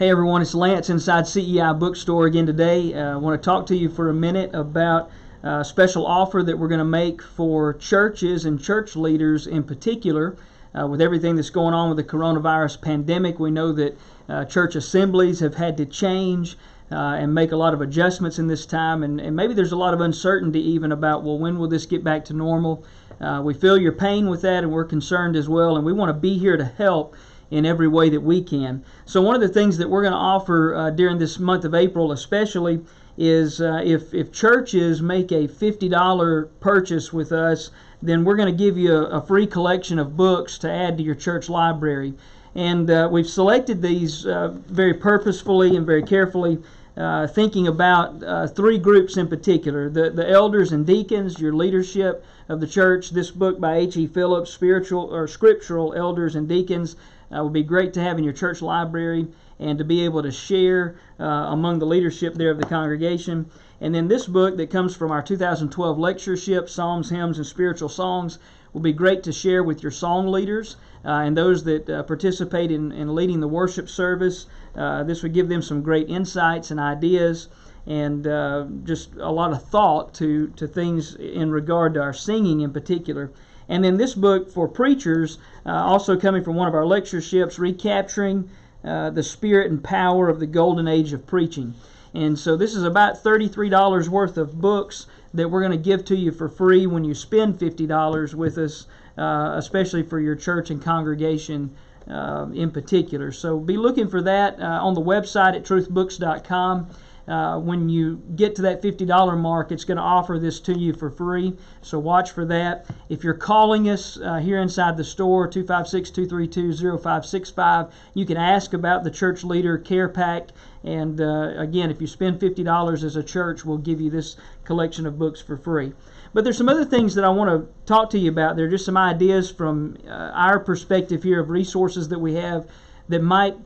Hey everyone, it's Lance inside CEI Bookstore again today. I want to talk to you for a minute about a special offer that we're going to make for churches and church leaders in particular. With everything that's going on with the coronavirus pandemic, we know that church assemblies have had to change and make a lot of adjustments in this time, and maybe there's a lot of uncertainty even about, well, when will this get back to normal? We feel your pain with that, and we're concerned as well, and we want to be here to help in every way that we can. So one of the things that we're going to offer during this month of April especially is if churches make a $50 purchase with us, then we're going to give you a free collection of books to add to your church library. And we've selected these very purposefully and very carefully, thinking about three groups in particular: the elders and deacons, your leadership of the church. This book by H.E. Phillips, Scriptural Elders and Deacons, would be great to have in your church library and to be able to share among the leadership there of the congregation. And then this book that comes from our 2012 lectureship, Psalms, Hymns, and Spiritual Songs, will be great to share with your song leaders and those that participate in leading the worship service. This would give them some great insights and ideas and just a lot of thought to things in regard to our singing in particular. And then this book for preachers, also coming from one of our lectureships, Recapturing the Spirit and Power of the Golden Age of Preaching. And so this is about $33 worth of books that we're going to give to you for free when you spend $50 with us, especially for your church and congregation in particular. So be looking for that on the website at truthbooks.com. When you get to that $50 mark, it's going to offer this to you for free, so watch for that. If you're calling us here inside the store, 256-232-0565, you can ask about the Church Leader Care Pack, and again, if you spend $50 as a church, we'll give you this collection of books for free. But there's some other things that I want to talk to you about. There are just some ideas from our perspective here of resources that we have that might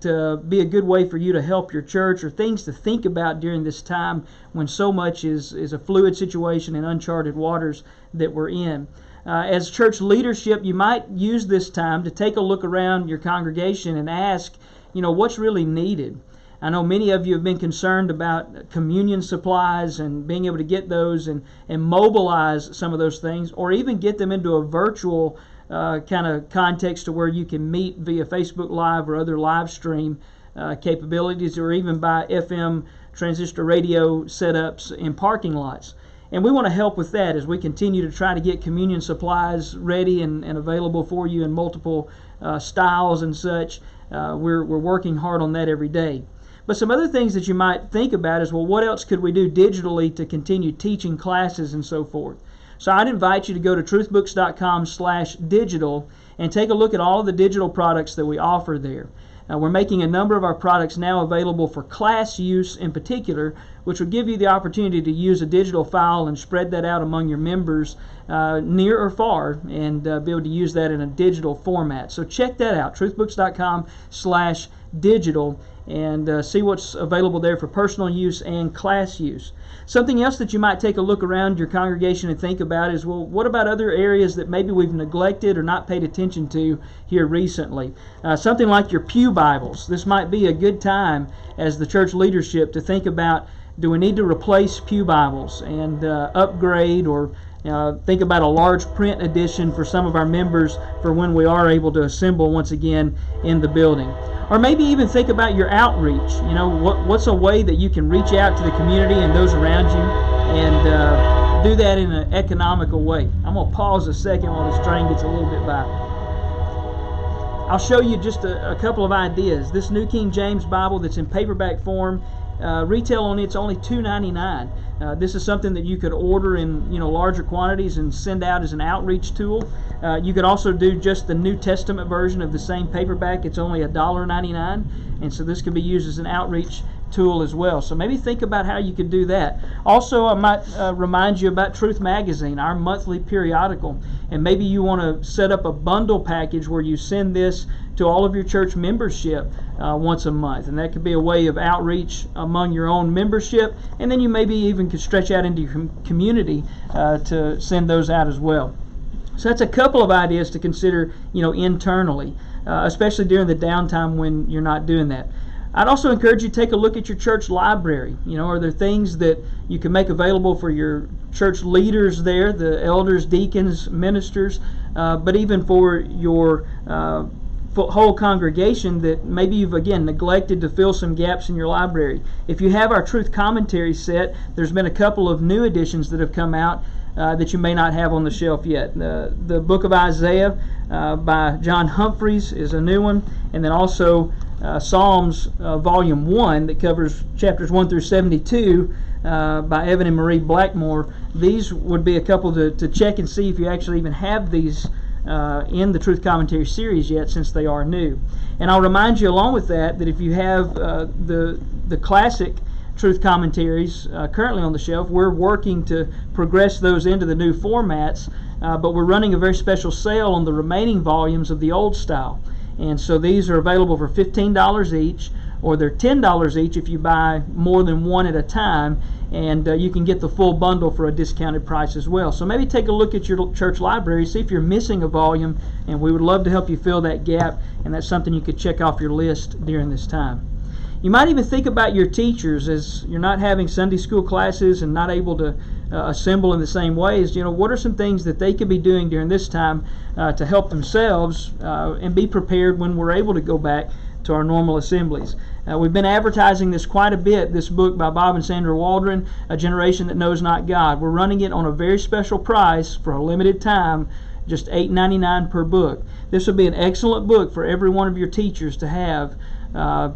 be a good way for you to help your church, or things to think about during this time when so much is a fluid situation in uncharted waters that we're in. As church leadership, you might use this time to take a look around your congregation and ask, what's really needed. I know many of you have been concerned about communion supplies and being able to get those and mobilize some of those things, or even get them into a virtual kind of context to where you can meet via Facebook Live or other live stream capabilities, or even by FM transistor radio setups in parking lots. And we want to help with that as we continue to try to get communion supplies ready and available for you in multiple styles and such. We're working hard on that every day. But some other things that you might think about is, well, what else could we do digitally to continue teaching classes and so forth? So I'd invite you to go to truthbooks.com/digital and take a look at all of the digital products that we offer there. We're making a number of our products now available for class use in particular, which will give you the opportunity to use a digital file and spread that out among your members near or far, and be able to use that in a digital format. So check that out, truthbooks.com/digital, and see what's available there for personal use and class use. Something else that you might take a look around your congregation and think about is, well, what about other areas that maybe we've neglected or not paid attention to here recently? Something like your pew Bibles. This might be a good time as the church leadership to think about, do we need to replace pew Bibles and upgrade, or think about a large print edition for some of our members for when we are able to assemble once again in the building. Or maybe even think about your outreach. What's a way that you can reach out to the community and those around you and do that in an economical way. I'm going to pause a second while this train gets a little bit by. I'll show you just a couple of ideas. This New King James Bible that's in paperback form, retail on it's only $2.99. This is something that you could order in larger quantities and send out as an outreach tool. You could also do just the New Testament version of the same paperback. It's only $1.99, and so this can be used as an outreach tool as well. So maybe think about how you could do that. Also, I might remind you about Truth Magazine, our monthly periodical, and maybe you want to set up a bundle package where you send this to all of your church membership once a month, and that could be a way of outreach among your own membership, and then you maybe even could stretch out into your community to send those out as well. So that's a couple of ideas to consider, internally, especially during the downtime when you're not doing that. I'd also encourage you to take a look at your church library. Are there things that you can make available for your church leaders there, the elders, deacons, ministers, but even for your whole congregation that maybe you've, again, neglected to fill some gaps in your library. If you have our Truth Commentary set, there's been a couple of new editions that have come out that you may not have on the shelf yet. The book of Isaiah by John Humphreys is a new one, and then also Psalms Volume 1 that covers chapters 1 through 72 by Evan and Marie Blackmore. These would be a couple to check and see if you actually even have these in the Truth Commentary series yet, since they are new. And I'll remind you along with that if you have the classic Truth Commentaries currently on the shelf, we're working to progress those into the new formats, but we're running a very special sale on the remaining volumes of the old style. And so these are available for $15 each, or they're $10 each if you buy more than one at a time, and you can get the full bundle for a discounted price as well. So maybe take a look at your church library, see if you're missing a volume, and we would love to help you fill that gap, and that's something you could check off your list during this time. You might even think about your teachers, as you're not having Sunday school classes and not able to assemble in the same ways. What are some things that they could be doing during this time to help themselves and be prepared when we're able to go back to our normal assemblies? We've been advertising this quite a bit, this book by Bob and Sandra Waldron, A Generation That Knows Not God. We're running it on a very special price for a limited time, just $8.99 per book. This would be an excellent book for every one of your teachers to have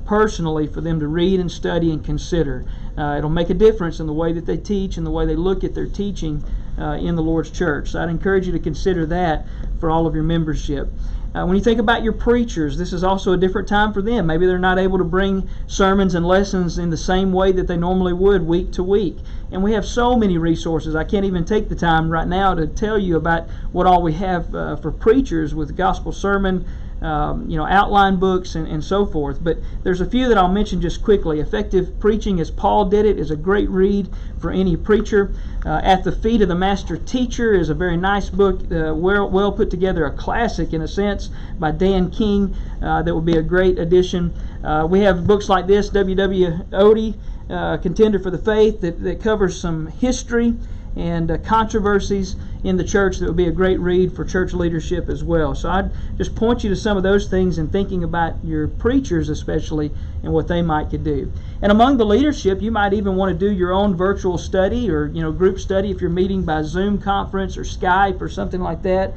personally, for them to read and study and consider. It'll make a difference in the way that they teach and the way they look at their teaching in the Lord's church. So I'd encourage you to consider that for all of your membership. When you think about your preachers, this is also a different time for them. Maybe they're not able to bring sermons and lessons in the same way that they normally would week to week. And we have so many resources. I can't even take the time right now to tell you about what all we have for preachers with gospel sermon, outline books and so forth. But there's a few that I'll mention just quickly. Effective Preaching as Paul Did It is a great read for any preacher. At the Feet of the Master Teacher is a very nice book, well put together, a classic in a sense, by Dan King, that would be a great addition. We have books like this, W.W. Odie, Contender for the Faith, that covers some history and controversies in the church that would be a great read for church leadership as well. So I'd just point you to some of those things in thinking about your preachers especially and what they might could do. And among the leadership, you might even want to do your own virtual study or group study if you're meeting by Zoom conference or Skype or something like that.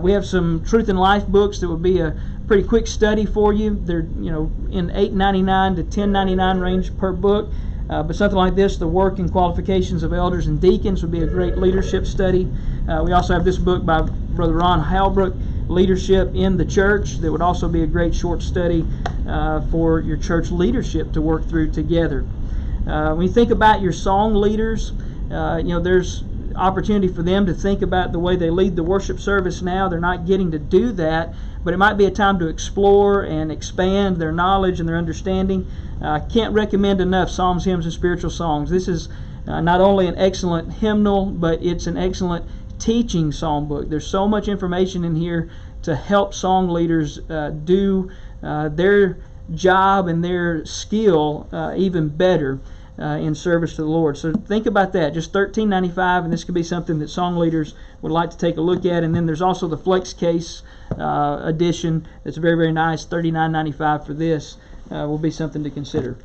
We have some Truth and Life books that would be a pretty quick study for you. They're in $8.99 to $10.99 range per book. But something like this, The Work and Qualifications of Elders and Deacons, would be a great leadership study. We also have this book by Brother Ron Halbrook, Leadership in the Church, that would also be a great short study for your church leadership to work through together. When you think about your song leaders, there's opportunity for them to think about the way they lead the worship service now. They're not getting to do that, but it might be a time to explore and expand their knowledge and their understanding. I can't recommend enough Psalms, Hymns, and Spiritual Songs. This is not only an excellent hymnal, but it's an excellent teaching psalm book. There's so much information in here to help song leaders do their job and their skill even better in service to the Lord. So think about that. Just $13.95, and this could be something that song leaders would like to take a look at. And then there's also the Flex Case edition that's very, very nice. $39.95 for this will be something to consider.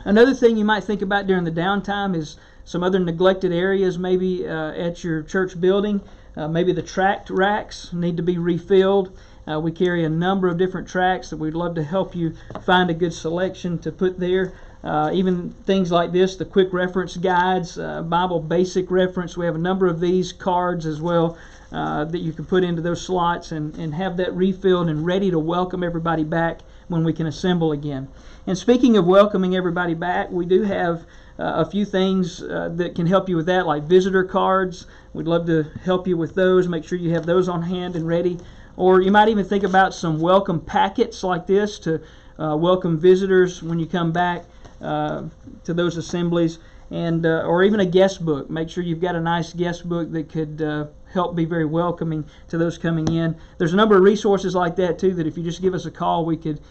Another thing you might think about during the downtime is some other neglected areas maybe at your church building. Maybe the tract racks need to be refilled. We carry a number of different tracts that we'd love to help you find a good selection to put there. Even things like this, the quick reference guides, Bible basic reference. We have a number of these cards as well that you can put into those slots and have that refilled and ready to welcome everybody back when we can assemble again. And speaking of welcoming everybody back, we do have a few things that can help you with that, like visitor cards. We'd love to help you with those. Make sure you have those on hand and ready. Or you might even think about some welcome packets like this to welcome visitors when you come back to those assemblies, and or even a guest book. Make sure you've got a nice guest book that could help be very welcoming to those coming in. There's a number of resources like that too that if you just give us a call, we could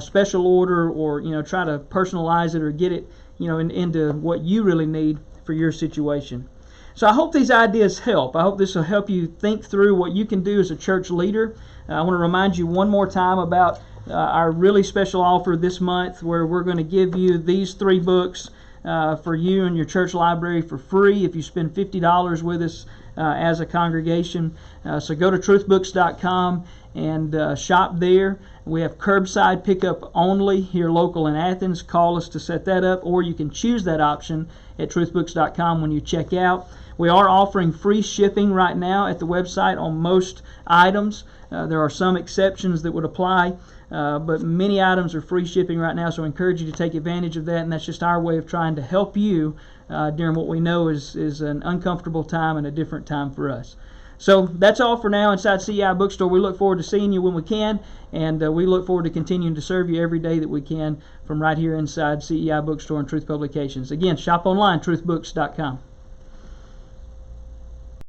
special order or try to personalize it or get it into what you really need for your situation. So I hope these ideas help. I hope this will help you think through what you can do as a church leader. I want to remind you one more time about our really special offer this month, where we're going to give you these 3 books for you and your church library for free if you spend $50 with us as a congregation. So go to truthbooks.com and shop there. We have curbside pickup only here local in Athens. Call us to set that up, or you can choose that option at truthbooks.com when you check out. We are offering free shipping right now at the website on most items. There are some exceptions that would apply, but many items are free shipping right now, so I encourage you to take advantage of that, and that's just our way of trying to help you during what we know is an uncomfortable time and a different time for us. So that's all for now inside CEI Bookstore. We look forward to seeing you when we can, and we look forward to continuing to serve you every day that we can from right here inside CEI Bookstore and Truth Publications. Again, shop online, truthbooks.com.